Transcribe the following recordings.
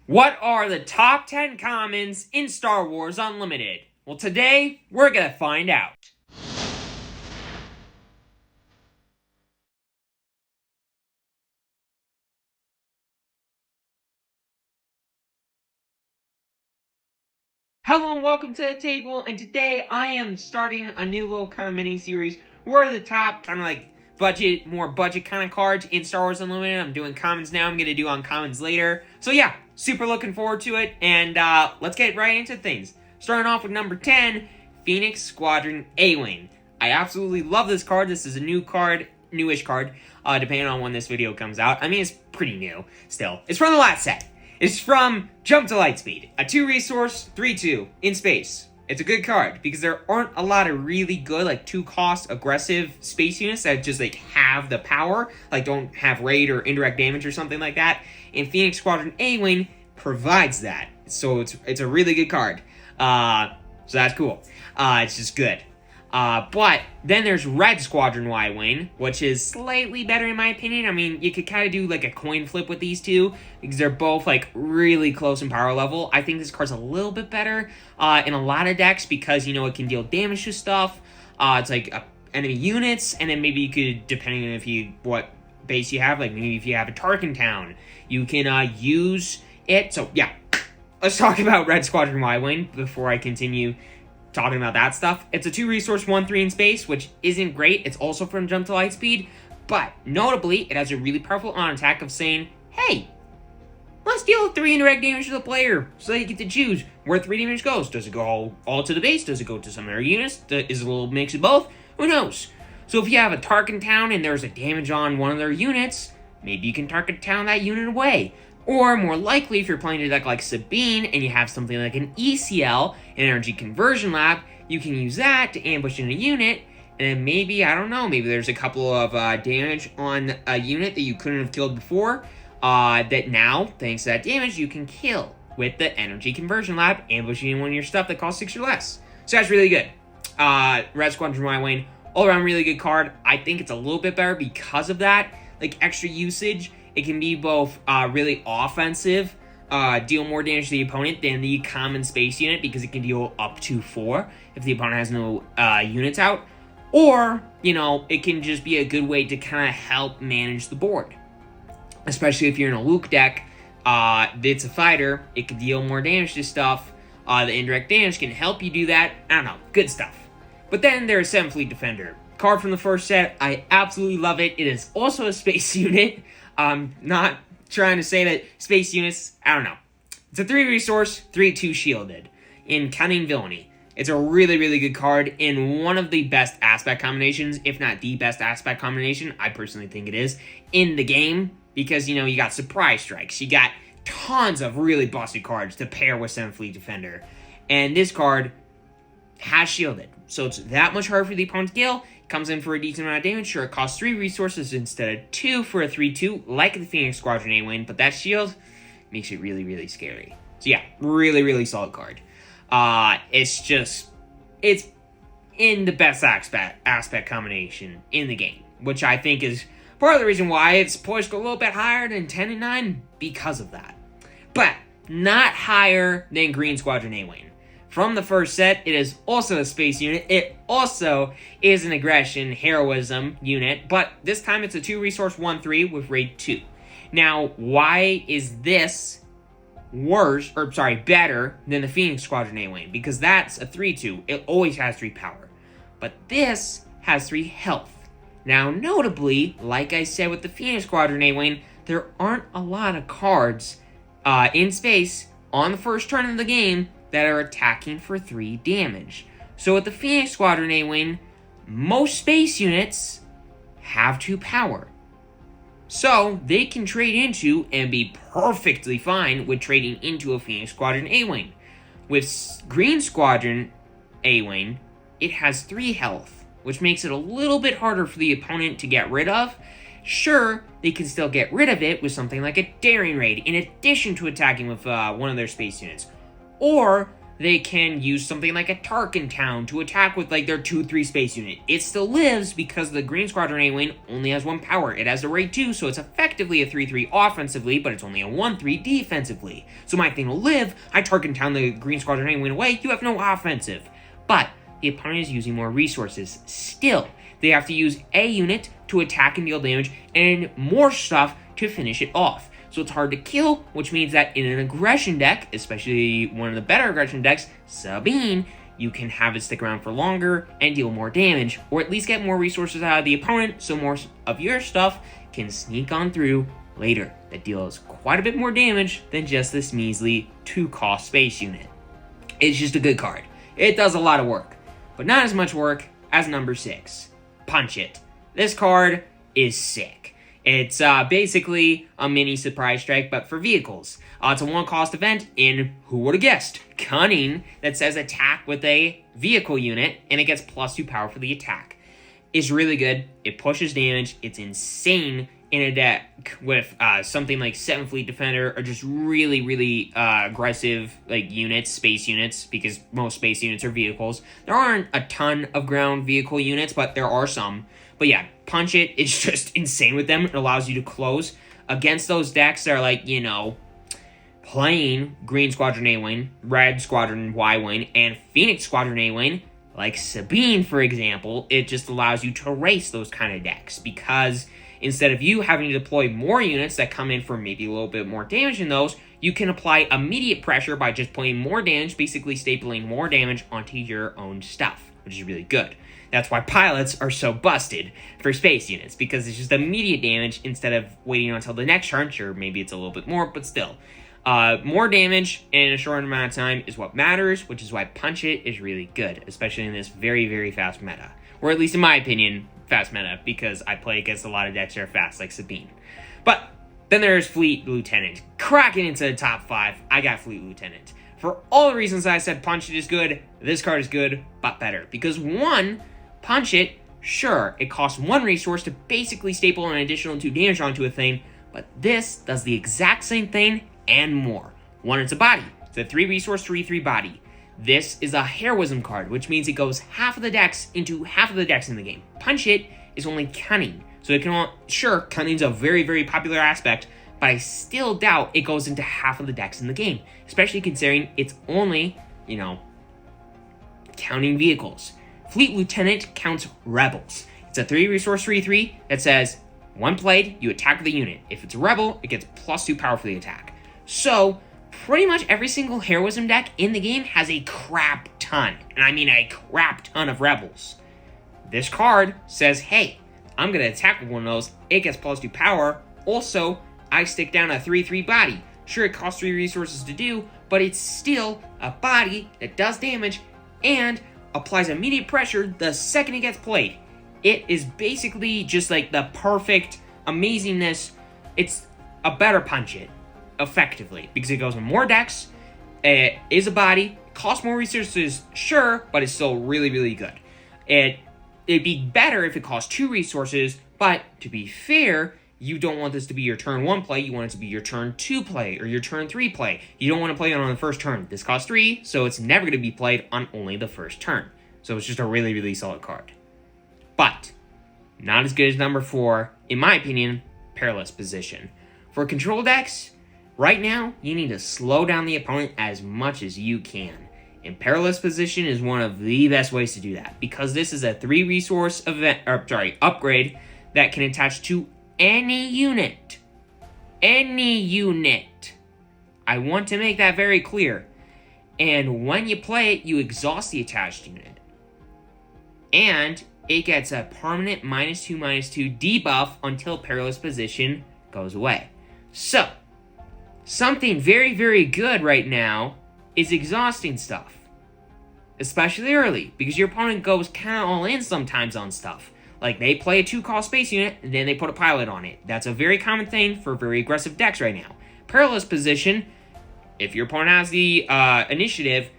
What are the top 10 commons in Star Wars Unlimited? Well, today, we're gonna find out. Hello and welcome to the table, and today I am starting a new little kind of mini-series. Where the top kind of like more budget kind of cards in Star Wars Unlimited. I'm doing commons now, I'm gonna do uncommons later. So yeah, super looking forward to it, and let's get right into things. Starting off with number 10, Phoenix Squadron A-Wing. I absolutely love this card. This is a newish card, depending on when this video comes out. I mean, it's pretty new still. It's from the last set. It's from Jump to Lightspeed, a 2-resource, 3/2, in space. It's a good card, because there aren't a lot of really good, like, 2-cost aggressive space units that just, like, have the power, like, don't have raid or indirect damage or something like that, and Phoenix Squadron A-Wing provides that. So it's a really good card. So that's cool. It's just good. But then there's Red Squadron Y-Wing, which is slightly better in my opinion. I mean, you could kind of do like a coin flip with these two, because they're both like really close in power level. I think this card's a little bit better in a lot of decks, because, you know, it can deal damage to stuff. It's like enemy units, and then maybe you could, depending on what base you have, like maybe if you have a Tarkin town, you can use it. So yeah, let's talk about Red Squadron Y-Wing before I continue talking about that stuff. It's a 2-resource 1/3 in space, which isn't great. It's also from Jump to Lightspeed, but notably, it has a really powerful on-attack of saying, hey, let's deal 3 indirect damage to the player, so you get to choose where 3 damage goes. Does it go all to the base? Does it go to some of their units? Is it a little mix of both? Who knows? So if you have a Tarkin town and there's a damage on one of their units, maybe you can Tarkin town that unit away. Or, more likely, if you're playing a deck like Sabine and you have something like an ECL, an Energy Conversion Lab, you can use that to ambush in a unit, and then maybe, I don't know, maybe there's a couple of damage on a unit that you couldn't have killed before, that now, thanks to that damage, you can kill with the Energy Conversion Lab, ambushing in one of your stuff that costs 6 or less. So that's really good. Red Squadron Y-Wing, all around really good card. I think it's a little bit better because of that, like extra usage. It can be both really offensive, deal more damage to the opponent than the common space unit, because it can deal up to 4 if the opponent has no units out. Or, you know, it can just be a good way to kind of help manage the board. Especially if you're in a Luke deck, it's a fighter, it can deal more damage to stuff. The indirect damage can help you do that. I don't know, good stuff. But then there's 7th Fleet Defender. Card from the first set, I absolutely love it. It is also a space unit. Not trying to say that space units, I don't know. It's a 3-resource, 3/2 shielded in Cunning Villainy. It's a really, really good card in one of the best aspect combinations, if not the best aspect combination. I personally think it is in the game, because, you know, you got Surprise Strikes, you got tons of really busted cards to pair with 7th Fleet Defender, and this card has shielded, so it's that much harder for the opponent to kill. Comes in for a decent amount of damage. Sure, it costs 3 resources instead of 2 for a 3/2, like the Phoenix Squadron A-Wing, but that shield makes it really, really scary. So yeah, really, really solid card. It's in the best aspect combination in the game, which I think is part of the reason why it's pushed a little bit higher than 10 and 9 because of that. But not higher than Green Squadron A-Wing. From the first set, it is also a space unit. It also is an aggression, heroism unit, but this time it's a 2-resource 1/3 with raid 2. Now, why is this better than the Phoenix Squadron A-Wing? Because that's a 3/2. It always has 3 power. But this has 3 health. Now, notably, like I said with the Phoenix Squadron A-Wing, there aren't a lot of cards in space on the first turn of the game that are attacking for 3 damage. So with the Phoenix Squadron A-Wing, most space units have 2 power. So they can trade into and be perfectly fine with trading into a Phoenix Squadron A-Wing. With Green Squadron A-Wing, it has 3 health, which makes it a little bit harder for the opponent to get rid of. Sure, they can still get rid of it with something like a Daring Raid, in addition to attacking with one of their space units. Or they can use something like a Tarkin Town to attack with like their 2-3 space unit. It still lives because the Green Squadron A-Wing only has 1 power. It has a rate 2, so it's effectively a 3-3 offensively, but it's only a 1-3 defensively. So my thing will live. I Tarkin Town the Green Squadron A-Wing away, you have no offensive. But the opponent is using more resources. Still, they have to use a unit to attack and deal damage, and more stuff to finish it off. So it's hard to kill, which means that in an aggression deck, especially one of the better aggression decks, Sabine, you can have it stick around for longer and deal more damage, or at least get more resources out of the opponent, so more of your stuff can sneak on through later. That deals quite a bit more damage than just this measly 2-cost space unit. It's just a good card. It does a lot of work, but not as much work as number 6, Punch It. This card is sick. It's basically a mini Surprise Strike, but for vehicles. It's a 1-cost event in, who would have guessed, Cunning, that says attack with a vehicle unit, and it gets +2 power for the attack. It's really good. It pushes damage. It's insane in a deck with something like 7 Fleet Defender, or just really, really aggressive like units, space units, because most space units are vehicles. There aren't a ton of ground vehicle units, but there are some. But yeah, Punch It is just insane with them. It allows you to close against those decks that are like, you know, playing Green Squadron A-Wing, Red Squadron Y-Wing, and Phoenix Squadron A-Wing, like Sabine, for example. It just allows you to race those kind of decks, because instead of you having to deploy more units that come in for maybe a little bit more damage than those, you can apply immediate pressure by just putting more damage, basically stapling more damage onto your own stuff, which is really good. That's why pilots are so busted for space units, because it's just immediate damage instead of waiting until the next turn. Sure, maybe it's a little bit more, but still. More damage in a short amount of time is what matters, which is why Punch It is really good, especially in this very, very fast meta. Or at least in my opinion, fast meta, because I play against a lot of decks that are fast, like Sabine. But then there's Fleet Lieutenant. Cracking into the top 5, I got Fleet Lieutenant. For all the reasons I said Punch It is good, this card is good, but better. Because 1, Punch It, sure, it costs 1 resource to basically staple an additional 2 damage onto a thing, but this does the exact same thing and more. 1, it's a body. It's a 3 resource, 3/3 body. This is a Heroism card, which means it goes half of the decks into half of the decks in the game. Punch It is only Cunning, so it can, sure, Cunning's a very, very popular aspect, but I still doubt it goes into half of the decks in the game, especially considering it's only, you know, counting vehicles. Fleet Lieutenant counts Rebels. It's a 3 resource 3/3 that says, when played, you attack with a unit. If it's a Rebel, it gets +2 power for the attack. So, pretty much every single Heroism deck in the game has a crap ton, and I mean a crap ton of Rebels. This card says, hey, I'm going to attack with one of those. It gets +2 power. Also, I stick down a 3/3 body. Sure, it costs 3 resources to do, but it's still a body that does damage and applies immediate pressure the second it gets played. It is basically just like the perfect amazingness. It's a better Punch It, effectively, because it goes in more decks, it is a body, costs more resources, sure, but it's still really, really good. It'd be better if it cost 2 resources, but to be fair, you don't want this to be your turn 1 play, you want it to be your turn 2 play, or your turn 3 play. You don't want to play it on the first turn. This costs 3, so it's never going to be played on only the first turn. So it's just a really, really solid card. But, not as good as number 4, in my opinion, Perilous Position. For control decks, right now, you need to slow down the opponent as much as you can. And Perilous Position is one of the best ways to do that, because this is a 3 resource upgrade that can attach to any unit. Any unit. I want to make that very clear. And when you play it, you exhaust the attached unit. And it gets a permanent -2/-2 debuff until Perilous Position goes away. So, something very, very good right now is exhausting stuff. Especially early, because your opponent goes kind of all in sometimes on stuff. Like, they play a 2-cost space unit, and then they put a pilot on it. That's a very common thing for very aggressive decks right now. Perilous Position, if your opponent has the initiative,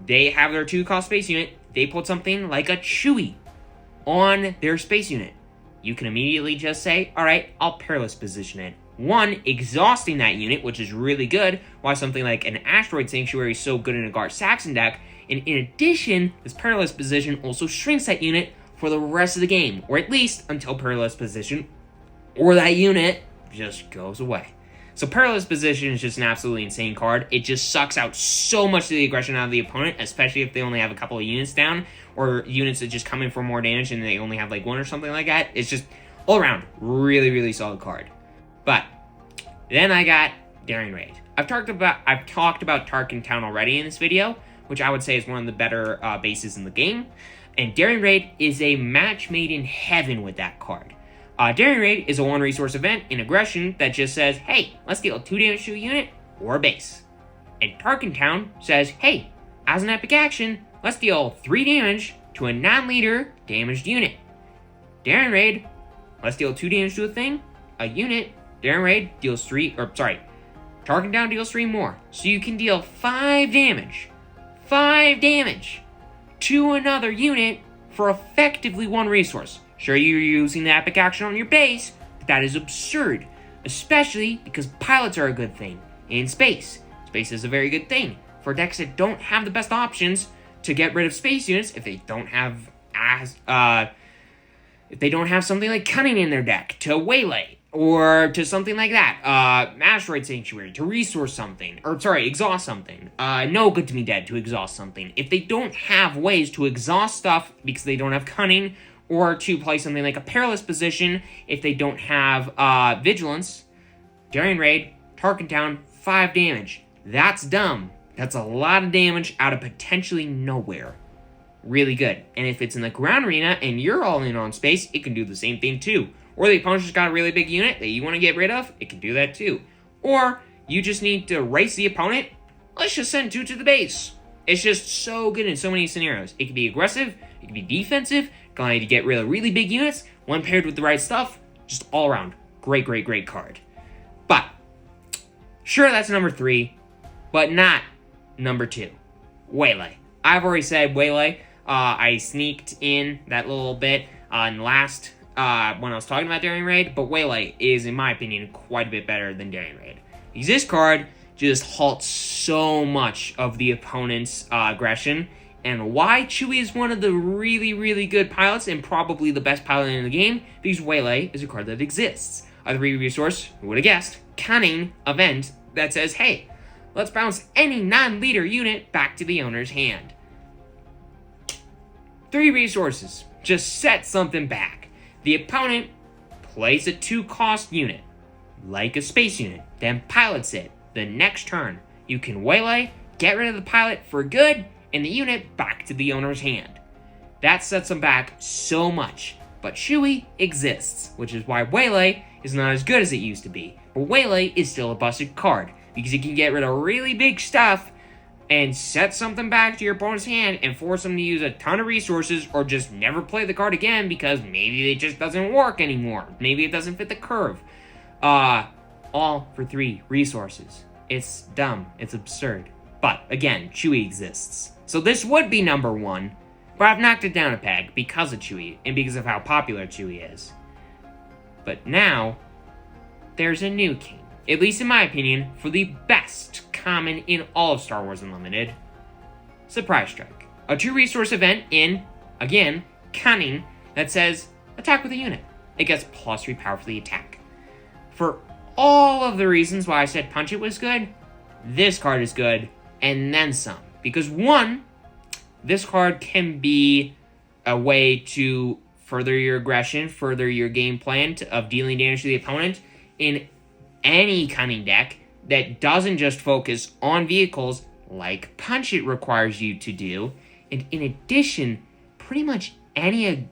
they have their 2-cost space unit, they put something like a Chewie on their space unit. You can immediately just say, alright, I'll Perilous Position it. One, exhausting that unit, which is really good, while something like an Asteroid Sanctuary is so good in a Gar-Saxon deck. And in addition, this Perilous Position also shrinks that unit for the rest of the game, or at least until Perilous Position or that unit just goes away. So Perilous Position is just an absolutely insane card. It just sucks out so much of the aggression out of the opponent, especially if they only have a couple of units down, or units that just come in for more damage and they only have like one or something like that. It's just all around really, really solid card. But then I got Daring Raid. I've talked about Tarkhan Town already in this video, which I would say is one of the better bases in the game. And Daring Raid is a match made in heaven with that card. Daring Raid is a 1-resource event in aggression that just says, hey, let's deal 2 damage to a unit or a base. And Tarkhan Town says, hey, as an epic action, let's deal 3 damage to a non-leader damaged unit. Daring Raid, let's deal 2 damage to a thing, a unit. Daring Raid deals Tarkhan Town deals 3 more. So you can deal 5 damage to another unit for effectively 1 resource. Sure, you're using the epic action on your base, but that is absurd. Especially because pilots are a good thing in space. Space is a very good thing for decks that don't have the best options to get rid of space units if they don't have something like Cunning in their deck to waylay, or to something like that. Asteroid Sanctuary to resource something, exhaust something. No Good to Me Dead to exhaust something. If they don't have ways to exhaust stuff because they don't have Cunning, or to play something like a Perilous Position if they don't have Vigilance, Daring Raid, Tarkhan Town, 5 damage. That's dumb. That's a lot of damage out of potentially nowhere. Really good. And if it's in the ground arena and you're all in on space, it can do the same thing too. Or the opponent's just got a really big unit that you want to get rid of, it can do that too. Or you just need to race the opponent, let's just send 2 to the base. It's just so good in so many scenarios. It can be aggressive, it can be defensive, going to get rid of really big units, when paired with the right stuff, just all around. Great, great, great card. But, sure, that's number 3, but not number 2. Waylay. I've already said Waylay. I sneaked in that little bit on last, when I was talking about Daring Raid, but Waylay is, in my opinion, quite a bit better than Daring Raid. Because this card just halts so much of the opponent's aggression, and why Chewie is one of the really, really good pilots, and probably the best pilot in the game, because Waylay is a card that exists. A 3-resource, who would have guessed, Cunning event that says, hey, let's bounce any non-leader unit back to the owner's hand. 3 resources, just set something back. The opponent plays a 2-cost unit, like a space unit, then pilots it. The next turn, you can Waylay, get rid of the pilot for good, and the unit back to the owner's hand. That sets them back so much, but Chewie exists, which is why Waylay is not as good as it used to be. But Waylay is still a busted card, because it can get rid of really big stuff and set something back to your opponent's hand and force them to use a ton of resources, or just never play the card again because maybe it just doesn't work anymore. Maybe it doesn't fit the curve. All for 3 resources. It's dumb. It's absurd. But, again, Chewie exists. So this would be number 1, but I've knocked it down a peg because of Chewie, and because of how popular Chewie is. But now, there's a new king, at least in my opinion, for the best common in all of Star Wars Unlimited. Surprise Strike. A 2-resource event in, again, Cunning, that says, attack with a unit. It gets +3 power for the attack. For all of the reasons why I said Punch It was good, this card is good, and then some. Because 1, this card can be a way to further your aggression, further your game plan of dealing damage to the opponent in any Cunning deck that doesn't just focus on vehicles like Punch It requires you to do. And in addition, pretty much any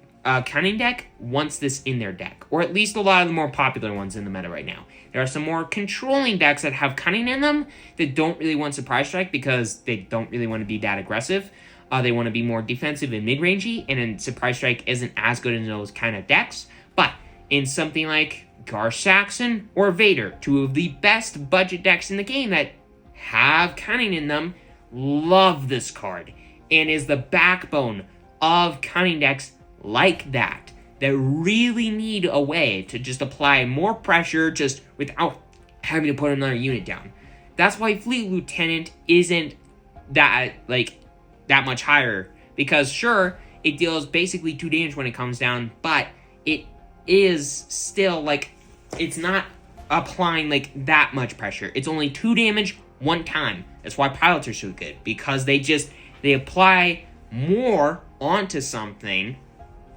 Cunning deck wants this in their deck, or at least a lot of the more popular ones in the meta right now. There are some more controlling decks that have Cunning in them that don't really want Surprise Strike because they don't really want to be that aggressive. They want to be more defensive and mid-rangey, and then Surprise Strike isn't as good in those kind of decks. But in something like Gar-Saxon or Vader, 2 of the best budget decks in the game that have Cunning in them, love this card, and is the backbone of Cunning decks like that. that really need a way to just apply more pressure just without having to put another unit down. That's why Fleet Lieutenant isn't that much higher, because sure, it deals basically 2 damage when it comes down, but it is still it's not applying that much pressure. It's only 2 damage one time. That's why pilots are so good, because they apply more onto something,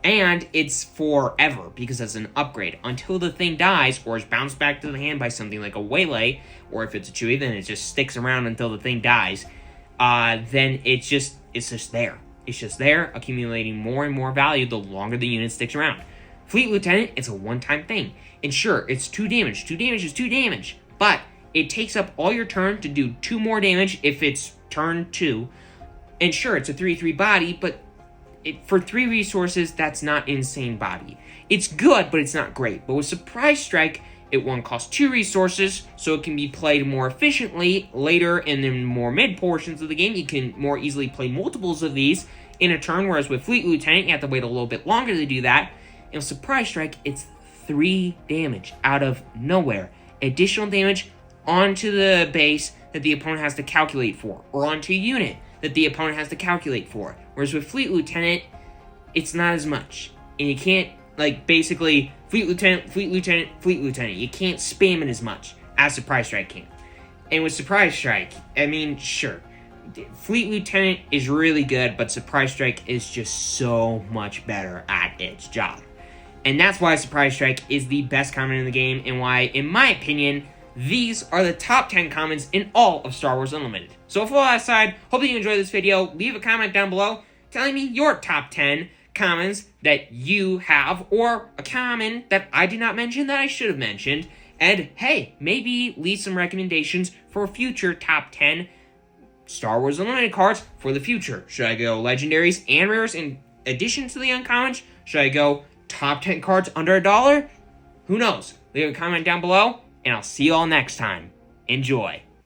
and it's forever, because it's an upgrade. Until the thing dies, or is bounced back to the hand by something like a Waylay, or if it's a Chewie, then it just sticks around until the thing dies. Then it's just there. It's just there, accumulating more and more value the longer the unit sticks around. Fleet Lieutenant, it's a one-time thing. And sure, it's 2 damage. 2 damage is 2 damage. But it takes up all your turn to do 2 more damage if it's turn 2. And sure, it's a 3/3 body, but for 3 resources, that's not insane body. It's good, but it's not great. But with Surprise Strike, it costs 2 resources, so it can be played more efficiently later in the more mid portions of the game. You can more easily play multiples of these in a turn, whereas with Fleet Lieutenant, you have to wait a little bit longer to do that. And with Surprise Strike, it's 3 damage out of nowhere. Additional damage onto the base that the opponent has to calculate for, or onto a unit that the opponent has to calculate for. Whereas with Fleet Lieutenant, it's not as much. And you can't, basically, Fleet Lieutenant, Fleet Lieutenant, Fleet Lieutenant. You can't spam it as much as Surprise Strike can. And with Surprise Strike, I mean, sure, Fleet Lieutenant is really good, but Surprise Strike is just so much better at its job. And that's why Surprise Strike is the best common in the game, and why, in my opinion, these are the top 10 commons in all of Star Wars Unlimited. So with all that aside, hope that you enjoyed this video. Leave a comment down below telling me your top 10 commons that you have, or a common that I did not mention that I should have mentioned. And hey, maybe leave some recommendations for future top 10 Star Wars Unlimited cards for the future. Should I go legendaries and rares in addition to the uncommons? Should I go top 10 cards under $1? Who knows? Leave a comment down below, and I'll see you all next time. Enjoy.